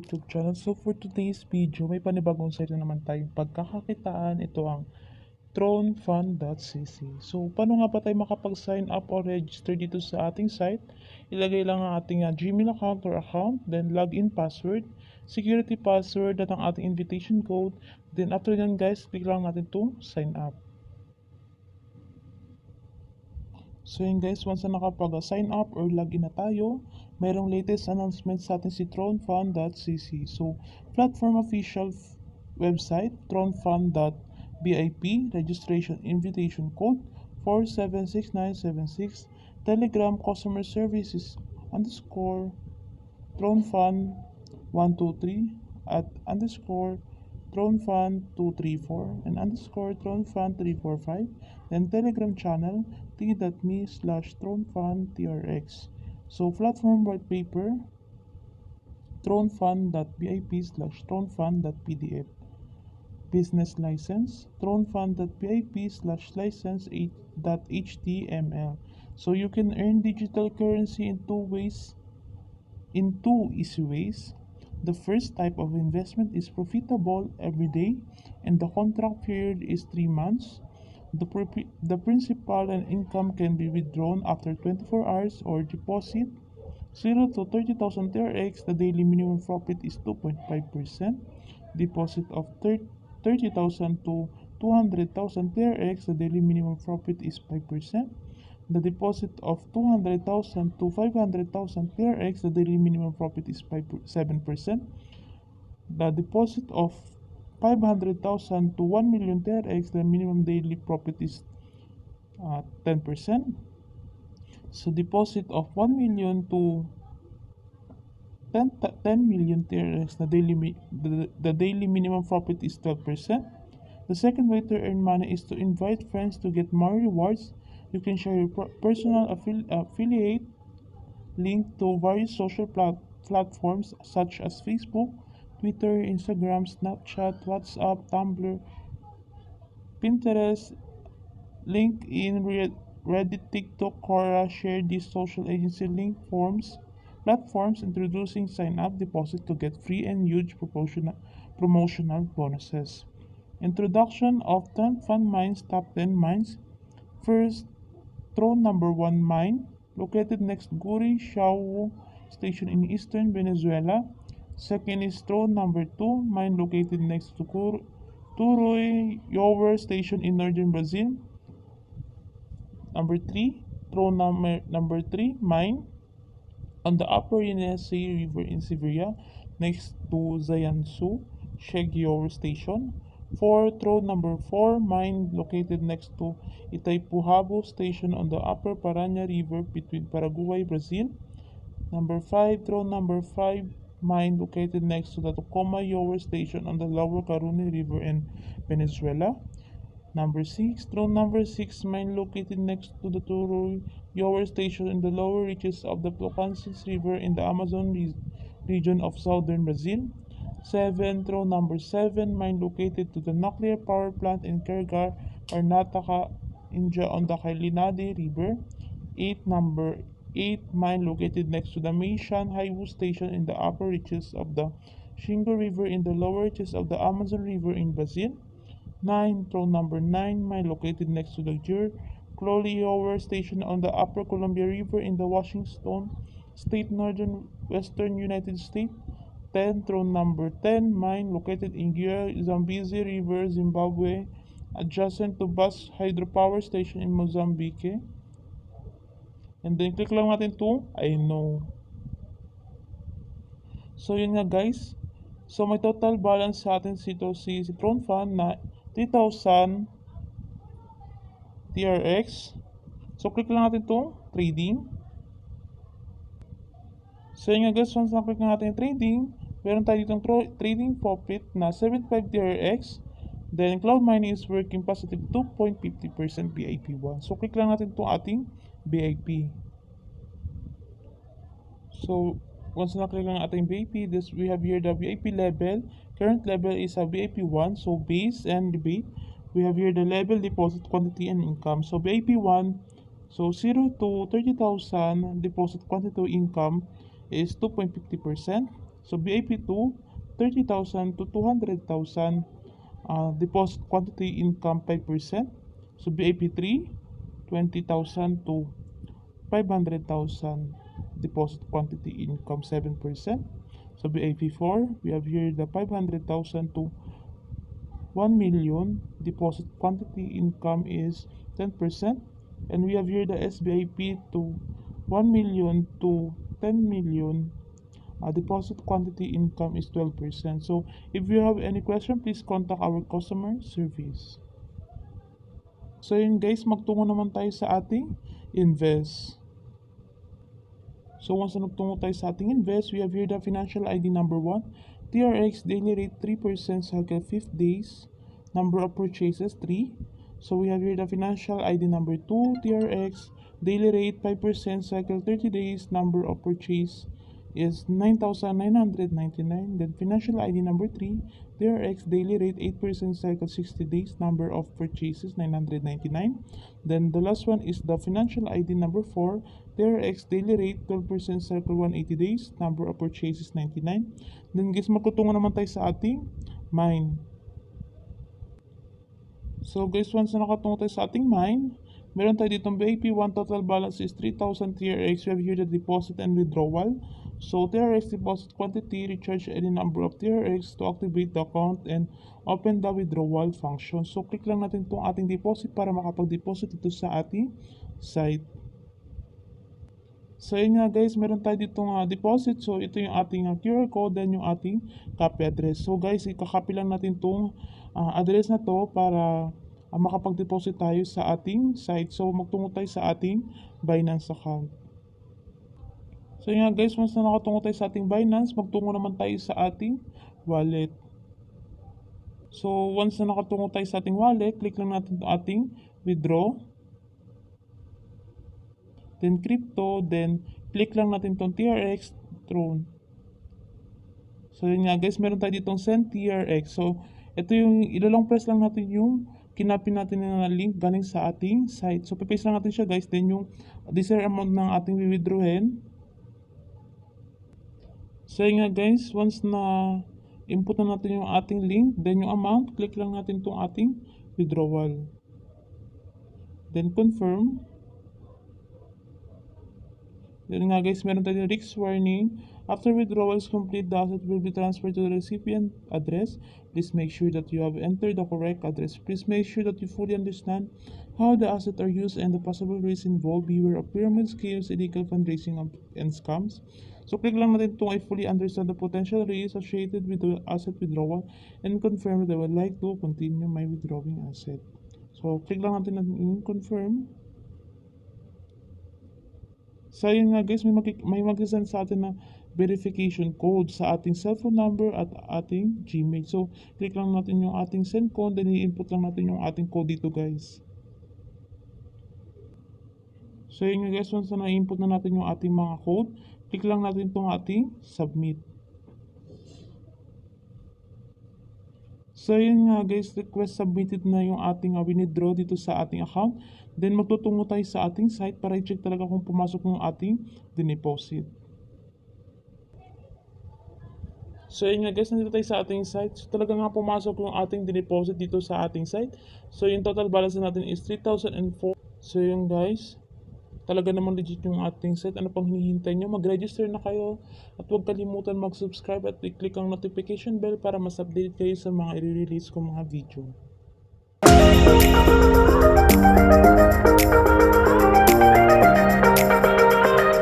YouTube channel. So for today's video, may panibagong site na naman tayong pagkakakitaan. Ito ang tronefund.cc. So paano nga ba tayo makapag-sign up or register dito sa ating site? Ilagay lang ang ating Gmail account or account, then login password, security password at ang ating invitation code. Then after yan guys, click lang natin to sign up. So yun guys, once na nakapag-sign up or login na tayo, mayroong latest announcement sa atin si tronefund.cc. So, platform official website, tronefund.bip, registration invitation code 476976, Telegram customer services underscore tronefund 123 at underscore tronefund234 and underscore tronefund345, then Telegram channel t.me/tronefundtrx. So platform white paper tronefund.bip/tronefund.pdf. Business license tronefund.bip/license8.html. So you can earn digital currency in two easy ways. The first type of investment is profitable every day, and the contract period is 3 months. The principal and income can be withdrawn after 24 hours or deposit 0 to 30,000 TRX. The daily minimum profit is 2.5%. Deposit of 30,000 to 200,000 TRX. The daily minimum profit is 5%. The deposit of 200,000 to 500,000 TRX, the daily minimum profit is 7%. The deposit of 500,000 to 1 million TRX, the minimum daily profit is 10%. So deposit of 1 million to 10 million TRX, the daily minimum profit is 12%. The second way to earn money is to invite friends to get more rewards. You can share your personal affiliate link to various social platforms such as Facebook, Twitter, Instagram, Snapchat, WhatsApp, Tumblr, Pinterest, LinkedIn, Reddit, TikTok, Quora. Share these social agency link platforms introducing sign-up deposit to get free and huge promotional bonuses. Introduction of Tronefund Mines Top 10 Mines. First, Tron number 1 mine, located next Guri Shau station in eastern Venezuela. Second is Tron number 2 mine, located next to Turoy Yower station in northern Brazil. Number 3, Tron number 3 mine on the upper Yenisei River in Siberia, next to Zayansu Shegyower station. 4, Tron number 4 mine, located next to Itaipuhabo station on the upper Parana River between Paraguay, Brazil. Number 5, Tron number 5 mine, located next to the Tocoma Yower station on the lower Caruni River in Venezuela. Number 6, Tron number 6 mine, located next to the Turo Yower station in the lower reaches of the Tocantins River in the Amazon region of southern Brazil. 7, Tron number 7 mine, located to the nuclear power plant in Kargar, Karnataka, India on the Kailinadi River. 8, number 8 mine, located next to the Meishan Haiwu station in the upper reaches of the Xingu River in the lower reaches of the Amazon River in Brazil. 9, Tron number 9 mine, located next to the Cloliower station on the upper Columbia River in the Washington State, northern western United States. 10, Tron number 10 mine, located in Zambezi River, Zimbabwe, adjacent to Bus Hydropower Station in Mozambique. And then click lang natin to I know. So yun nga guys. So may total balance sa atin si Tronefund na 3,000 TRX. So click lang natin to trading. So yun nga guys, once na click natin yung trading, meron tayo ditong trading profit na 75 TRX. Then cloud mining is working positive 2.50% BIP1. So click lang natin itong ating BIP. So once na click lang ating BIP, we have here the BIP level. Current level is a BIP1, so base and debate. We have here the level, deposit quantity, and income. So BIP1, so 0 to 30,000 deposit quantity income is 2.50%. So BAP2, 30,000 to 200,000. Deposit quantity income 5%. So BAP3, 20,000 to 500,000. Deposit quantity income 7%. So BAP4, we have here the 500,000 to 1 million. Deposit quantity income is 10%. And we have here the SBIP to 1 million to 10 million. Deposit quantity income is 12%. So if you have any question, please contact our customer service. So yun guys, magtungo naman tayo sa ating invest. So once na nagtungo tayo sa ating invest, we have here the financial ID number 1, TRX daily rate 3% cycle 5 days, number of purchases 3. So we have here the financial ID number 2, TRX daily rate 5% cycle 30 days, number of purchase is 9,999. Then financial ID number 3, TRX daily rate 8% cycle 60 days, number of purchases 999. Then the last one is the financial ID number 4, TRX daily rate 12% cycle 180 days, number of purchases 99. Then guys, magtutungo naman tayo sa ating mine. So guys, once na nakatungo tayo sa ating mine, meron tayo ditong BAP1, total balance is 3,000 TRX. We have here the deposit and withdrawal. So TRX deposit quantity, recharge any number of TRX to activate the account and open the withdrawal function. So click lang natin itong ating deposit para makapag-deposit ito sa ating site. So yun nga guys, meron tayo ditong deposit. So ito yung ating QR code and yung ating copy address. So guys, ikakopy lang natin itong address na to para makapag-deposit tayo sa ating site. So magtungo tayo sa ating Binance account. So yun nga guys, once na nakatungo tayo sa ating Binance, magtungo naman tayo sa ating wallet. So once na nakatungo tayo sa ating wallet, click lang natin itong ating withdraw. Then crypto, then click lang natin itong TRX Tron. So yun nga guys, meron tayo ditong send TRX. So ito yung ilalong press lang natin yung kinapin natin na link galing sa ating site. So paste lang natin siya guys, then yung desired amount ng ating withdrawin. So yun nga guys, once na input na natin yung ating link, then yung amount, click lang natin itong ating withdrawal. Then confirm. Yun nga guys, meron tayong risk warning. After withdrawal is complete, the asset will be transferred to the recipient address. Please make sure that you have entered the correct address. Please make sure that you fully understand how the assets are used and the possible risks involved. Beware of pyramid schemes, illegal fundraising, and scams. So click lang natin itong I fully understand the potential risks associated with the asset withdrawal and confirm that I would like to continue my withdrawing asset. So click lang natin yung confirm. So yun nga guys, may mag-send sa atin na verification code sa ating cellphone number at ating Gmail. So click lang natin yung ating send code, then i-input lang natin yung ating code dito guys. So yun nga guys, once na i-input na natin yung ating mga code, click lang natin itong ating submit. So yun nga guys, request submitted na yung ating withdraw dito sa ating account. Then magtutungo tayo sa ating site para i-check talaga kung pumasok yung ating dineposit. So yun nga guys, nandito tayo sa ating site. So talaga nga pumasok yung ating dineposit dito sa ating site. So yung total balance natin is 3,004. So yun guys, talaga naman legit yung ating site. Ano pang hinihintay nyo? Mag-register na kayo at huwag kalimutan mag-subscribe at i-click ang notification bell para mas update kayo sa mga i-release ko mga video.